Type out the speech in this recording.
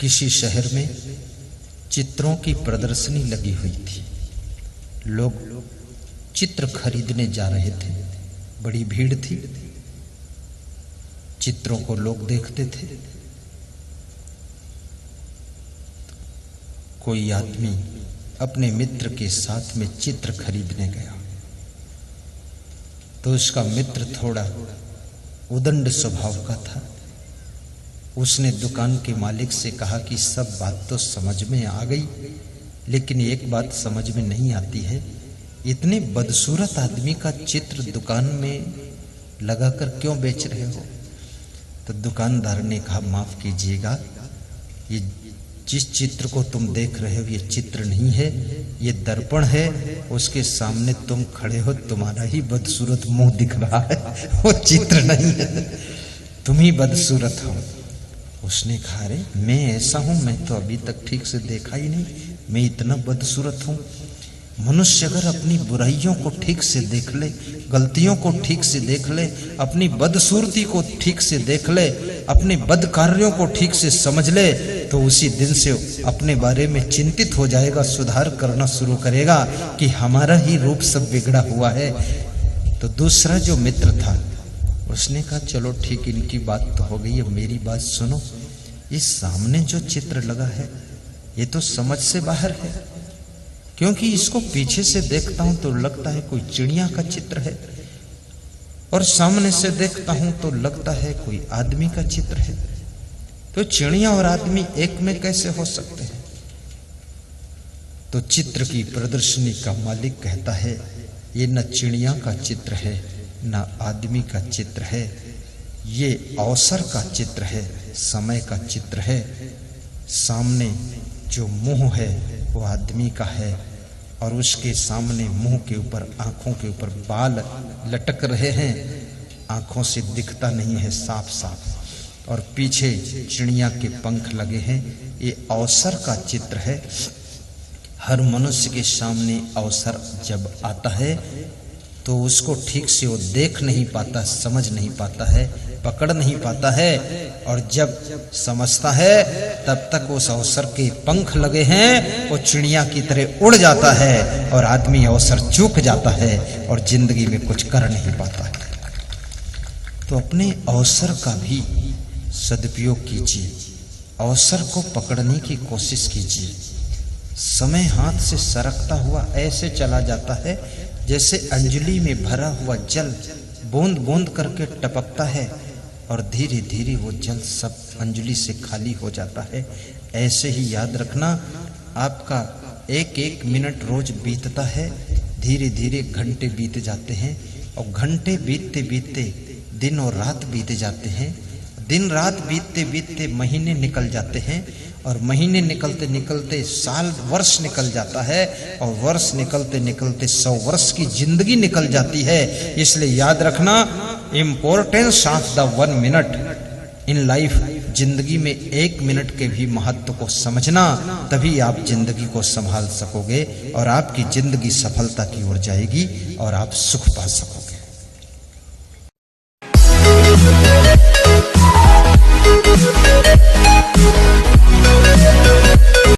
किसी शहर में चित्रों की प्रदर्शनी लगी हुई थी। लोग चित्र खरीदने जा रहे थे। बड़ी भीड़ थी। चित्रों को लोग देखते थे। कोई आदमी अपने मित्र के साथ में चित्र खरीदने गया तो उसका मित्र थोड़ा उदंड स्वभाव का था। उसने दुकान के मालिक से कहा कि सब बात तो समझ में आ गई, लेकिन एक बात समझ में नहीं आती है, इतने बदसूरत आदमी का चित्र दुकान में लगाकर क्यों बेच रहे हो? तो दुकानदार ने कहा, माफ कीजिएगा, ये जिस चित्र को तुम देख रहे हो ये चित्र नहीं है, ये दर्पण है। उसके सामने तुम खड़े हो, तुम्हारा ही बदसूरत मुंह दिख रहा है, वो चित्र नहीं है, तुम ही बदसूरत हो। उसने कहा, अरे मैं ऐसा हूं? मैं तो अभी तक ठीक से देखा ही नहीं, मैं इतना बदसूरत हूं? मनुष्य अगर अपनी बुराइयों को ठीक से देख ले, गलतियों को ठीक से देख ले, अपनी बदसूरती को ठीक से देख ले, अपने बद कार्यों को ठीक से समझ ले, तो उसी दिन से अपने बारे में चिंतित हो जाएगा, सुधार करना शुरू करेगा कि हमारा ही रूप सब बिगड़ा हुआ है। तो दूसरा जो मित्र था उसने कहा, चलो ठीक, इनकी बात तो हो गई है, मेरी बात सुनो। इस सामने जो चित्र लगा है ये तो समझ से बाहर है, क्योंकि इसको पीछे से देखता हूं तो लगता है कोई चिड़िया का चित्र है, और सामने से देखता हूं तो लगता है कोई आदमी का चित्र है। तो चिड़िया और आदमी एक में कैसे हो सकते हैं? तो चित्र की प्रदर्शनी का मालिक कहता है, ये न चिड़िया का चित्र है न आदमी का चित्र है, ये अवसर का चित्र है, समय का चित्र है। सामने जो मुंह है वो आदमी का है, और उसके सामने मुंह के ऊपर, आंखों के ऊपर बाल लटक रहे हैं, आंखों से दिखता नहीं है साफ साफ, और पीछे चिड़िया के पंख लगे हैं। ये अवसर का चित्र है। हर मनुष्य के सामने अवसर जब आता है तो उसको ठीक से वो देख नहीं पाता, समझ नहीं पाता है, पकड़ नहीं पाता है, और जब समझता है तब तक उस अवसर के पंख लगे हैं, वो चिड़िया की तरह उड़ जाता है, और आदमी अवसर चूक जाता है और जिंदगी में कुछ कर नहीं पाता है। तो अपने अवसर का भी सदुपयोग कीजिए, अवसर को पकड़ने की कोशिश कीजिए। समय हाथ से सरकता हुआ ऐसे चला जाता है जैसे अंजलि में भरा हुआ जल बूंद बूंद करके टपकता है, और धीरे धीरे वो जल सब अंजलि से खाली हो जाता है। ऐसे ही याद रखना, आपका एक एक मिनट रोज बीतता है, धीरे धीरे घंटे बीत जाते हैं, और घंटे बीतते बीतते दिन और रात बीते जाते हैं, दिन रात बीतते बीतते महीने निकल जाते हैं, और महीने निकलते निकलते साल वर्ष निकल जाता है, और वर्ष निकलते निकलते 100 वर्ष की जिंदगी निकल जाती है। इसलिए याद रखना, importance of the 1 minute in life. जिंदगी में 1 मिनट के भी महत्व को समझना, तभी आप जिंदगी को संभाल सकोगे, और आपकी जिंदगी सफलता की ओर जाएगी, और आप सुख पा सकोगे।